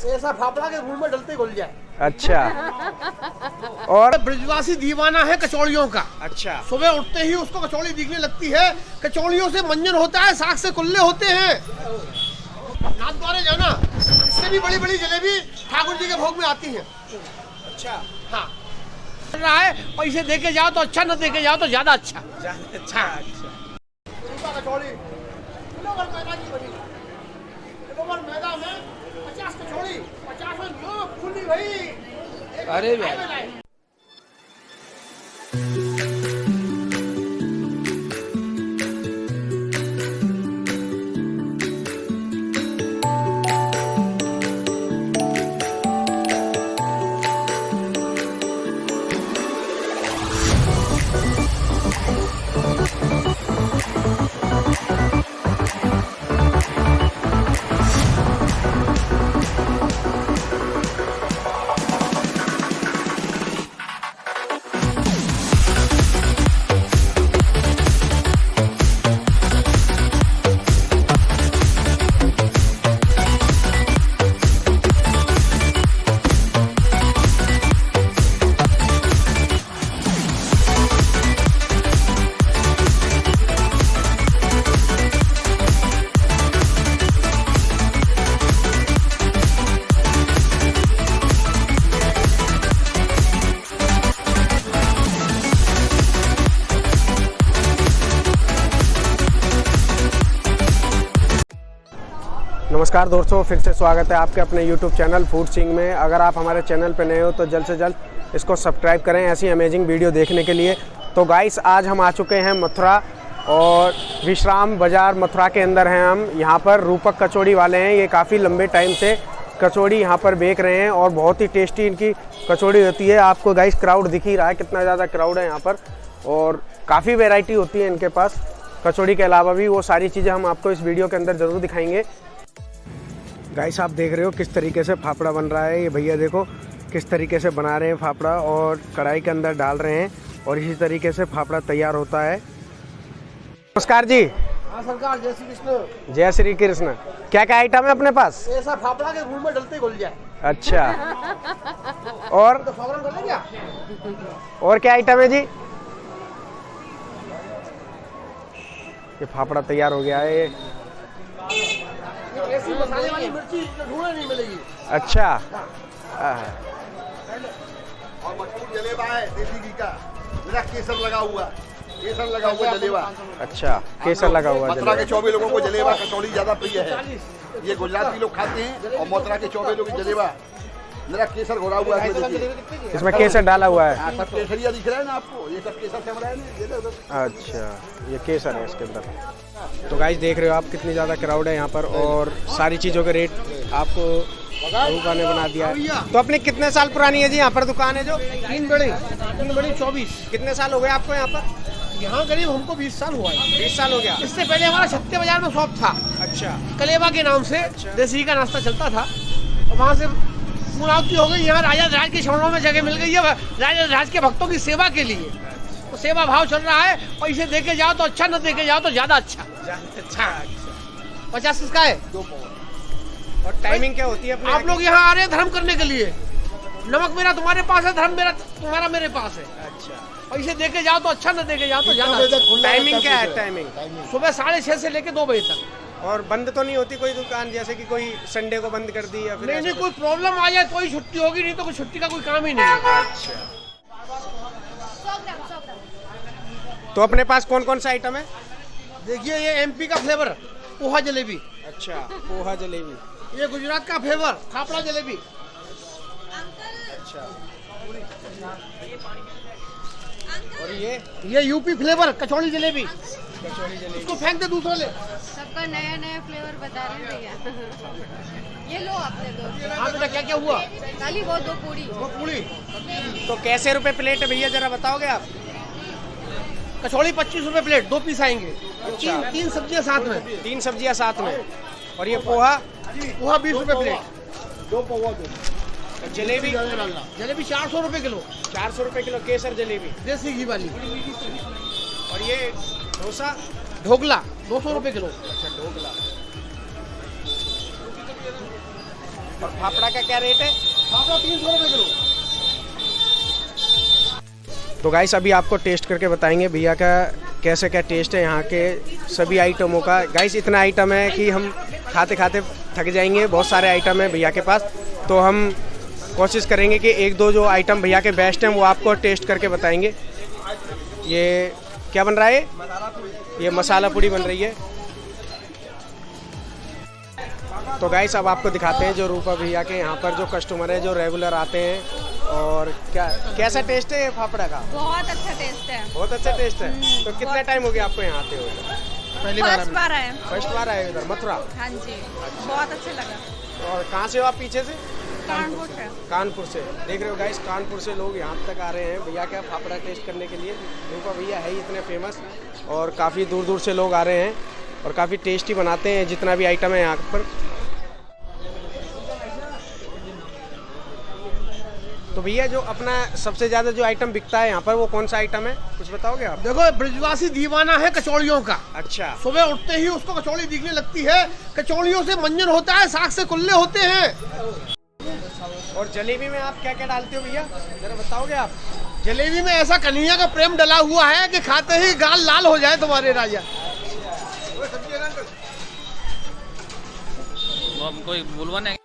ऐसा फाफड़ा के मुंह में डलते घुल जाए। अच्छा। और ब्रजवासी दीवाना है कचौड़ियों का। अच्छा। सुबह उठते ही उसको कचौड़ी दिखने लगती है। कचौड़ियों से मंजन होता है, साग से कुल्ले होते हैं। नाथ द्वारे जाना, इससे भी बड़ी बड़ी जलेबी ठाकुर जी के भोग में आती है। अच्छा। हाँ, रहा है पैसे दे के जाओ तो अच्छा, न दे के जाओ तो ज्यादा अच्छा। अच्छा। कचौड़ी किलोभर मैदा की बनी, किलोभर मैदा में 50 कचौड़ी, 50 में लोग खुली भाई। अरे भाई। नमस्कार दोस्तों, फिर से स्वागत है आपके अपने YouTube चैनल फूड सिंह में। अगर आप हमारे चैनल पर नए हो तो जल्द से जल्द इसको सब्सक्राइब करें ऐसी अमेजिंग वीडियो देखने के लिए। तो गाइस, आज हम आ चुके हैं मथुरा और विश्राम बाज़ार मथुरा के अंदर हैं हम। यहाँ पर रूपक कचौड़ी वाले हैं, ये काफ़ी लंबे टाइम से कचौड़ी यहाँ पर बेच रहे हैं और बहुत ही टेस्टी इनकी कचौड़ी होती है। आपको गाइस क्राउड दिख ही रहा है, कितना ज़्यादा क्राउड है यहाँ पर और काफ़ी वेराइटी होती है इनके पास। कचौड़ी के अलावा भी वो सारी चीज़ें हम आपको इस वीडियो के अंदर ज़रूर दिखाएंगे। गाइस, आप देख रहे हो किस तरीके से फाफड़ा बन रहा है। ये भैया देखो किस तरीके से बना रहे हैं फाफड़ा और कढ़ाई के अंदर डाल रहे हैं और इसी तरीके से फाफड़ा तैयार होता है। नमस्कार जी। हाँ सरकार, जय श्री कृष्ण। जय श्री कृष्ण। क्या क्या आइटम है अपने पास? ऐसा फाफड़ा के मुंह में डलते घुल जाए। अच्छा। और तो फाफड़ा डले क्या? और क्या आइटम है जी? ये फाफड़ा तैयार हो गया है। ऐसी मसाले वाली मिर्ची ढूंढने नहीं मिलेगी। अच्छा। और मशहूर जलेबा है देसी घी का, मेरा केसर लगा हुआ, केसर लगा हुआ जलेबा। अच्छा, केसर लगा हुआ मथुरा के 24 लोगों को जलेबा कचौड़ी ज्यादा प्रिय है। ये गुजराती लोग खाते हैं और मथुरा के 24 लोग जलेबा मेरा केसर घोड़ा हुआ है। इसमें केसर डाला हुआ है। सब केसरिया दिख रहा है ना आपको, ये सब केसर से हमारा है ना। अच्छा, ये केसर है इसके अंदर। तो गाइस, देख रहे हो आप कितनी ज़्यादा क्राउड है यहाँ पर और सारी चीज़ों के रेट आपको दुकान ने बना दिया है। तो अपनी कितने साल पुरानी है जी यहाँ पर दुकान है जो? 3 बड़ी 24। कितने साल हो गए आपको यहाँ पर? यहाँ करीब हमको 20 साल हुआ है। 20 साल हो गया। इससे पहले हमारा छत्ते बाजार में शॉप था। अच्छा। कलेबा के नाम से देसी का नाश्ता चलता था और वहाँ से मुनावती हो गई। यहाँ राजा राज के शरणों में जगह मिल गई है राजा राज के भक्तों की सेवा के लिए। तो सेवा भाव चल रहा है, पैसे दे के जाओ तो अच्छा, न दे के जाओ तो ज्यादा अच्छा। अच्छा। 50 किसका है? 2 और टाइमिंग क्या होती है अपने? आप लोग यहाँ आ रहे हैं धर्म करने के लिए। नमक मेरा तुम्हारे पास है, धर्म मेरा तुम्हारा मेरे पास है। अच्छा। पैसे दे के जाओ तो अच्छा, न दे के जाओ तो ज्यादा। टाइमिंग क्या है? टाइमिंग सुबह 6:30 से लेके 2 बजे तक। और बंद तो नहीं होती कोई दुकान, जैसे कि कोई संडे को बंद कर दी या फिर? नहीं, कोई प्रॉब्लम आ जाए तो ही छुट्टी होगी, नहीं तो कोई छुट्टी का कोई काम ही नहीं है। अच्छा। तो अपने पास कौन कौन सा आइटम है? देखिए, ये MP का फ्लेवर पोहा जलेबी। अच्छा, पोहा जलेबी। ये गुजरात का फ्लेवर फाफड़ा जलेबी। अच्छा। और ये यूपी फ्लेवर कचौड़ी जलेबी। कचौड़ी जलेबी। इसको फेंक दे, दूसरा ले। सबका नया नया फ्लेवर बता रहे हैं भैया। ये लो आपने 2। हाँ बेटा, क्या क्या हुआ? खाली वो 2 पूरी। वो पूरी। तो कैसे रुपए प्लेट है भैया, जरा बताओगे आप? कचौड़ी 25 रुपए प्लेट, 2 पीस आएंगे। अच्छा। 3 सब्जियां साथ में। 3 सब्जियां साथ में। और ये पोहा? पोहा 20 रुपए प्लेट। 2 पौवा दो। जलेबी? जलेबी 400 रुपए किलो। 400 रुपए किलो केसर जलेबी देसी घी वाली। और ये डोसा? ढोकला 200 रुपए किलो। अच्छा, ढोकला। और फाफड़ा का क्या रेट है? फाफड़ा 300 रुपये किलो। तो गाइस अभी आपको टेस्ट करके बताएंगे भैया का कैसे क्या टेस्ट है यहाँ के सभी आइटमों का। गाइस इतना आइटम है कि हम खाते खाते थक जाएंगे, बहुत सारे आइटम है भैया के पास। तो हम कोशिश करेंगे कि एक दो जो आइटम भैया के बेस्ट हैं वो आपको टेस्ट करके बताएंगे। ये क्या बन रहा है? ये मसाला पूड़ी बन रही है। तो गाइस अब आपको दिखाते हैं जो रूपा भैया के यहाँ पर जो कस्टमर है जो रेगुलर आते हैं, और कैसा टेस्ट है ये फाफड़ा का? बहुत अच्छा टेस्ट है। बहुत अच्छा टेस्ट है। तो कितना टाइम हो गया आपको यहाँ आते हुए? फर्स्ट बार आए। फर्स्ट बार आए इधर मथुरा? हाँ जी, बहुत अच्छा लगा। और कहाँ से हो आप? पीछे से? कानपुर से। कानपुर से। देख रहे हो गाइस, कानपुर से लोग यहाँ तक आ रहे हैं भैया का फाफड़ा टेस्ट करने के लिए। रूपा भैया है ही इतने फेमस, और काफ़ी दूर दूर से लोग आ रहे हैं और काफ़ी टेस्टी बनाते हैं जितना भी आइटम है यहाँ पर। तो भैया जो अपना सबसे ज़्यादा जो आइटम बिकता है यहाँ पर वो कौन सा आइटम है, कुछ बताओगे आप? देखो ब्रजवासी दीवाना है कचौड़ियों का। अच्छा। सुबह उठते ही उसको कचौड़ी दिखने लगती है। कचौड़ियों से मंजन होता है, साग से कुल्ले होते हैं। और जलेबी में आप क्या क्या डालते हो भैया, जरा बताओगे आप? जलेबी में ऐसा कन्हैया का प्रेम डला हुआ है कि खाते ही गाल लाल हो जाए तुम्हारे राजा। हमको बुलवा नहीं।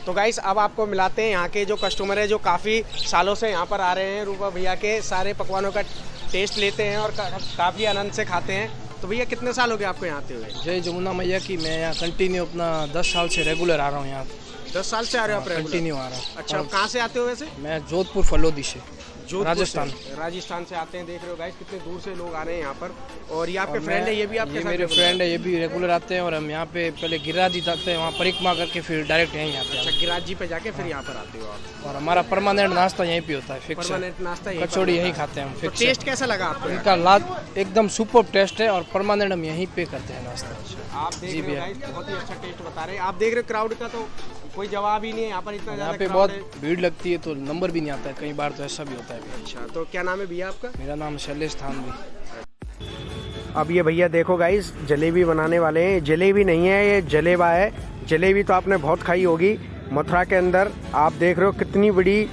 तो गाइस अब आपको मिलाते हैं यहाँ के जो कस्टमर है जो काफ़ी सालों से यहाँ पर आ रहे हैं, रूपा भैया के सारे पकवानों का टेस्ट लेते हैं और काफ़ी आनंद से खाते हैं। तो भैया कितने साल हो गए आपको यहाँ आते हुए? जय जमुना मैया की। मैं यहाँ कंटिन्यू अपना 10 साल से रेगुलर आ रहा हूँ यहाँ। 10 साल से आ रहे हो आप? कंटिन्यू आ रहा हूँ। अच्छा, आप कहाँ से आते हो वैसे? मैं जोधपुर फलोदी से, राजस्थान। राजस्थान से आते हैं। देख रहे हो गाइस कितने दूर से लोग आ रहे हैं यहाँ पर। और ये आपके फ्रेंड है? ये भी आपके साथ? मेरे फ्रेंड है, ये भी रेगुलर आते हैं। और हम यहाँ पे पहले गिरिराज जी जाते हैं, वहाँ परिक्रमा करके फिर डायरेक्ट यहीं आते हैं। अच्छा, गिरिराज जी पे जाके फिर यहाँ पर आते हो आप? और हमारा परमानेंट नाश्ता यहीं पे होता है, फिक्स। परमानेंट नाश्ता कचौड़ी यहीं खाते हैं हम, फिक्स। टेस्ट कैसा लगा आपको? इनका लाद एकदम सुपर टेस्ट है, और परमानेंट हम यहीं पे करते हैं नाश्ता। आप देख रहे हो गाइस बहुत ही अच्छा टेस्ट बता रहे हैं। आप देख रहे हो क्राउड का तो कोई जवाब ही नहीं है यहाँ पर, इतना यहाँ पे बहुत भीड़ लगती है तो नंबर भी नहीं आता है, कई बार तो ऐसा भी होता है। अच्छा, तो क्या नाम है भैया आपका? मेरा नाम शैलेश थानवी। अब ये भैया देखो गाइस जलेबी बनाने वाले हैं। जलेबी नहीं है, ये जलेबा है। जलेबी तो आपने बहुत खाई होगी मथुरा के अंदर। आप देख रहे हो कितनी बड़ी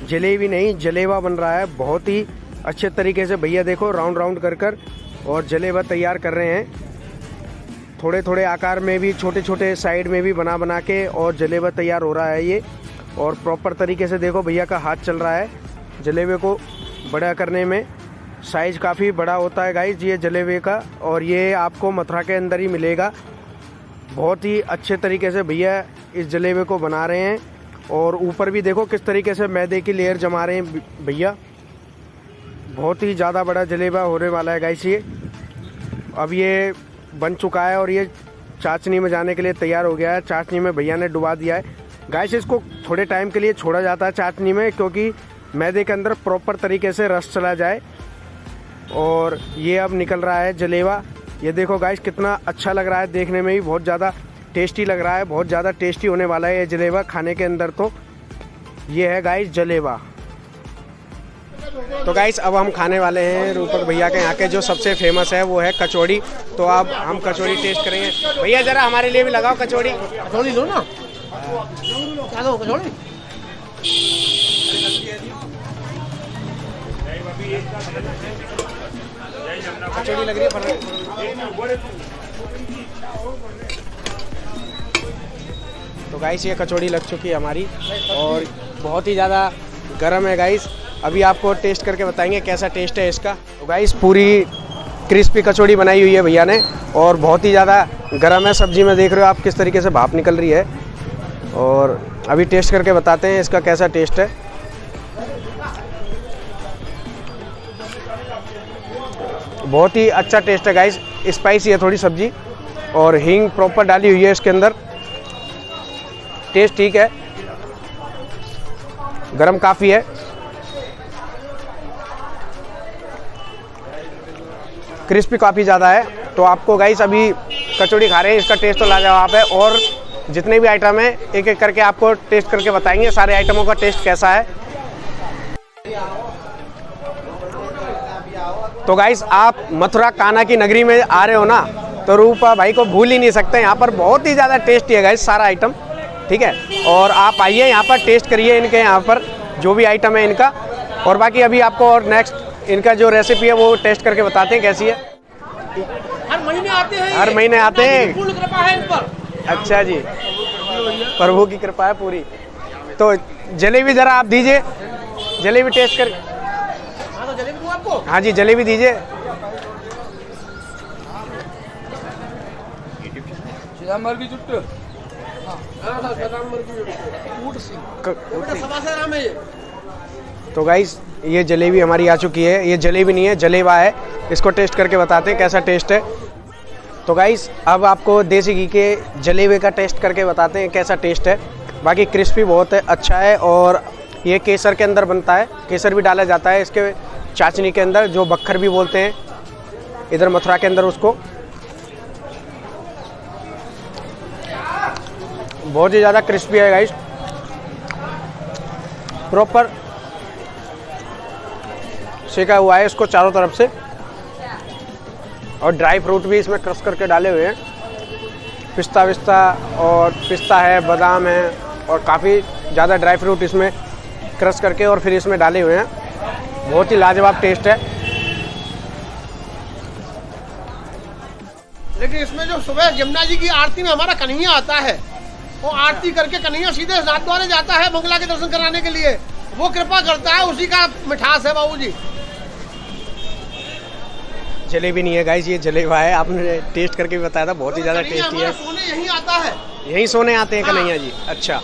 जलेबी नहीं जलेबा बन रहा है। बहुत ही अच्छे तरीके से भैया देखो राउंड राउंड कर और जलेबा तैयार कर रहे हैं। थोड़े थोड़े आकार में भी, छोटे छोटे साइड में भी बना के और जलेबा तैयार हो रहा है ये। और प्रॉपर तरीके से देखो भैया का हाथ चल रहा है जलेबे को बड़ा करने में। साइज़ काफ़ी बड़ा होता है गाइस ये जलेबे का, और ये आपको मथुरा के अंदर ही मिलेगा। बहुत ही अच्छे तरीके से भैया इस जलेबे को बना रहे हैं। और ऊपर भी देखो किस तरीके से मैदे की लेयर जमा रहे हैं भैया। बहुत ही ज़्यादा बड़ा जलेबा होने वाला है गाइस ये। अब ये बन चुका है और ये चाशनी में जाने के लिए तैयार हो गया है। चाशनी में भैया ने डुबा दिया है गाइस। इसको थोड़े टाइम के लिए छोड़ा जाता है चाशनी में, क्योंकि मैदे के अंदर प्रॉपर तरीके से रस चला जाए। और ये अब निकल रहा है जलेबा। ये देखो गाइस कितना अच्छा लग रहा है, देखने में भी बहुत ज़्यादा टेस्टी लग रहा है। बहुत ज़्यादा टेस्टी होने वाला है ये जलेबा खाने के अंदर। तो ये है गाइस जलेबा। तो गाइस अब हम खाने वाले हैं रूपक भैया के यहाँ के जो सबसे फेमस है वो है कचौड़ी। तो अब हम कचौड़ी टेस्ट करेंगे। भैया जरा हमारे लिए भी लगाओ कचौड़ी। कचौड़ी दो ना, क्या दो कचौड़ी? कचौड़ी लग रही है तो गाइस ये कचौड़ी लग चुकी है हमारी, और बहुत ही ज़्यादा गर्म है गाइस। अभी आपको टेस्ट करके बताएंगे कैसा टेस्ट है इसका। तो गाइस पूरी क्रिस्पी कचौड़ी बनाई हुई है भैया ने, और बहुत ही ज़्यादा गर्म है। सब्जी में देख रहे हो आप किस तरीके से भाप निकल रही है। और अभी टेस्ट करके बताते हैं इसका कैसा टेस्ट है। बहुत ही अच्छा टेस्ट है गाइस। स्पाइसी है थोड़ी सब्जी, और हींग प्रॉपर डाली हुई है इसके अंदर। टेस्ट ठीक है, गरम काफ़ी है। क्रिस्पी काफ़ी ज़्यादा है। तो आपको गाइस अभी कचौड़ी खा रहे हैं, इसका टेस्ट तो लाजवाब है। और जितने भी आइटम है एक एक करके आपको टेस्ट करके बताएंगे सारे आइटमों का टेस्ट कैसा है। तो गाइस आप मथुरा कान्हा की नगरी में आ रहे हो ना, तो रूपा भाई को भूल ही नहीं सकते। यहाँ पर बहुत ही ज़्यादा टेस्टी है गाइस सारा आइटम। ठीक है। और आप आइए यहाँ पर, टेस्ट करिए इनके यहाँ पर जो भी आइटम है इनका। और बाकी अभी आपको और नेक्स्ट इनका जो रेसिपी है वो टेस्ट करके बताते हैं कैसी है। हर महीने आते हैं, हर महीने आते हैं। पूर्ण कृपा है इन पर। अच्छा जी, प्रभु की कृपा है पूरी। तो जलेबी जरा आप दीजिए, जलेबी टेस्ट कर। हाँ तो जलेबी दूँ आपको? हाँ जी, जलेबी दीजिए। तो गाइस ये जलेबी हमारी आ चुकी है। ये जलेबी नहीं है, जलेबा है। इसको टेस्ट करके बताते हैं कैसा टेस्ट है। तो गाइस अब आपको देसी घी के जलेबे का टेस्ट करके बताते हैं कैसा टेस्ट है। बाकी क्रिस्पी बहुत है, अच्छा है। और ये केसर के अंदर बनता है, केसर भी डाला जाता है इसके चाशनी के अंदर, जो बक्खर भी बोलते हैं इधर मथुरा के अंदर उसको। बहुत ही ज़्यादा क्रिस्पी है गाइस, प्रॉपर सेका हुआ है इसको चारों तरफ से। और ड्राई फ्रूट भी इसमें क्रश करके डाले हुए हैं, पिस्ता विस्ता और पिस्ता है, बादाम है और काफ़ी ज़्यादा ड्राई फ्रूट इसमें क्रश करके और फिर इसमें डाले हुए हैं। बहुत ही लाजवाब टेस्ट है। लेकिन इसमें जो सुबह यमुना जी की आरती में हमारा कन्हैया आता है, वो आरती करके कन्हैया सीधे नाथद्वारे जाता है मंगला के दर्शन कराने के लिए, वो कृपा करता है, उसी का मिठास है बाबूजी। जलेबी नहीं है गाइस, ये जलेबा है। आपने टेस्ट करके भी बताया था, बहुत ही ज़्यादा टेस्टी है। सोने यहीं आता है, यहीं सोने आते हैं कन्हैया जी। अच्छा,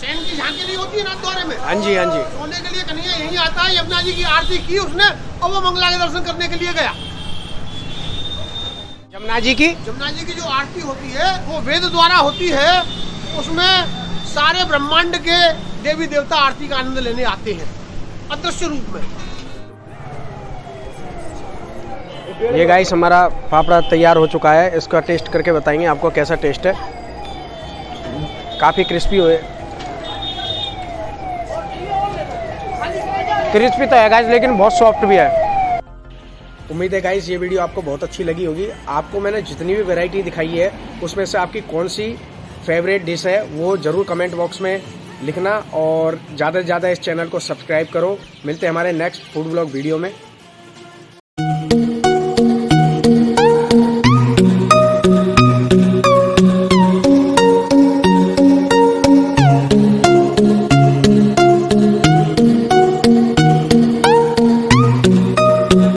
सैन की झांकी नहीं होती है नाथद्वारे में? हाँ जी हाँ जी। सोने के लिए कन्हैया यहीं आता है। यमुना जी की आरती की उसने और वो मंगला के दर्शन करने के लिए गया। यमुना जी की जो आरती होती है वो वेद द्वारा होती है, उसमें सारे ब्रह्मांड के देवी देवता आरती का आनंद लेने आते हैं अदृश्य रूप में। ये गाइस हमारा पापड़ा तैयार हो चुका है, इसका टेस्ट करके बताएंगे आपको कैसा टेस्ट है। काफ़ी क्रिस्पी हुए, क्रिस्पी तो है गाइस लेकिन बहुत सॉफ्ट भी है। उम्मीद है गाइस ये वीडियो आपको बहुत अच्छी लगी होगी। आपको मैंने जितनी भी वैरायटी दिखाई है उसमें से आपकी कौन सी फेवरेट डिश है वो ज़रूर कमेंट बॉक्स में लिखना। और ज़्यादा से ज़्यादा इस चैनल को सब्सक्राइब करो। मिलते हैं हमारे नेक्स्ट फूड ब्लॉग वीडियो में।